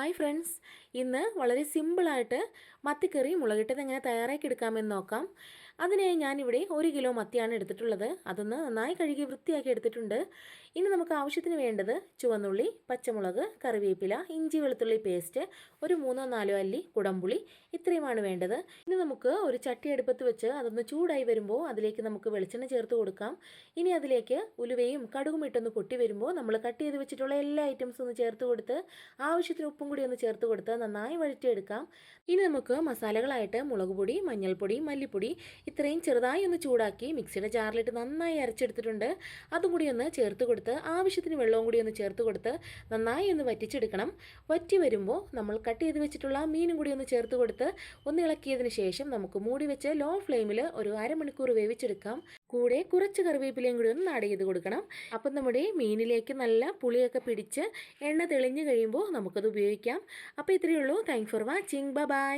Hi friends, ഇന്ന് വളരെ സിമ്പിളായിട്ട് മത്തിക്കറി മുളകിട്ടത് എങ്ങനെ തയ്യാറാക്കി എടുക്കാമെന്ന് നോക്കാം. അതിനായി ഞാനിവിടെ 1 കിലോ മത്തിയാണ് എടുത്തിട്ടുള്ളത്. അതൊന്ന് നന്നായി കഴുകി വൃത്തിയാക്കി എടുത്തിട്ടുണ്ട്. ഇനി നമുക്ക് ആവശ്യത്തിന് വേണ്ടത് ചുവന്നുള്ളി, പച്ചമുളക്, കറിവേപ്പില, ഇഞ്ചി വെളുത്തുള്ളി പേസ്റ്റ്, ഒരു 3-4 അല്ലി കുടംപുളി, ഇത്രയുമാണ് വേണ്ടത്. ഇനി നമുക്ക് ഒരു ചട്ടി അടുപ്പത്ത് വെച്ച് അതൊന്ന് ചൂടായി വരുമ്പോൾ അതിലേക്ക് നമുക്ക് വെളിച്ചെണ്ണ ചേർത്ത് കൊടുക്കാം. ഇനി അതിലേക്ക് ഉലുവയും കടുകും ഇട്ടൊന്ന് പൊട്ടി വരുമ്പോൾ നമ്മൾ കട്ട് ചെയ്ത് വെച്ചിട്ടുള്ള എല്ലാ ഐറ്റംസും ഒന്ന് ചേർത്ത് കൊടുത്ത് ആവശ്യത്തിന് ഉപ്പും കൂടി ഒന്ന് ചേർത്ത് കൊടുത്ത് നന്നായി വഴറ്റിയെടുക്കാം. ഇനി നമുക്ക് മസാലകളായിട്ട് മുളക് പൊടി, മഞ്ഞൾപ്പൊടി, മല്ലിപ്പൊടി ഇത്രയും ചെറുതായി ഒന്ന് ചൂടാക്കി മിക്സിയുടെ ജാറിലിട്ട് നന്നായി അരച്ചെടുത്തിട്ടുണ്ട്. അതും കൂടി ഒന്ന് ചേർത്ത് കൊടുത്ത് ആവശ്യത്തിന് വെള്ളവും കൂടി ഒന്ന് ചേർത്ത് കൊടുത്ത് നന്നായി ഒന്ന് വറ്റിച്ചെടുക്കണം. വറ്റി വരുമ്പോൾ നമ്മൾ കട്ട് ചെയ്ത് വെച്ചിട്ടുള്ള മീനും കൂടി ഒന്ന് ചേർത്ത് കൊടുത്ത് ഒന്ന് ഇളക്കിയതിന് ശേഷം നമുക്ക് മൂടി വെച്ച് ലോ ഫ്ലെയിമിൽ ഒരു അരമണിക്കൂർ വേവിച്ചെടുക്കാം. കൂടെ കുറച്ച് കറിവേപ്പിലയും കൂടി ഒന്ന് ആഡ് ചെയ്ത് കൊടുക്കണം. അപ്പം നമ്മുടെ മീനിലേക്ക് നല്ല പുളിയൊക്കെ പിടിച്ച് എണ്ണ തെളിഞ്ഞ് കഴിയുമ്പോൾ നമുക്കത് ഉപയോഗിക്കാം. അപ്പോൾ ഇത്രയേ ഉള്ളൂ. Thanks for watching. ബൈ.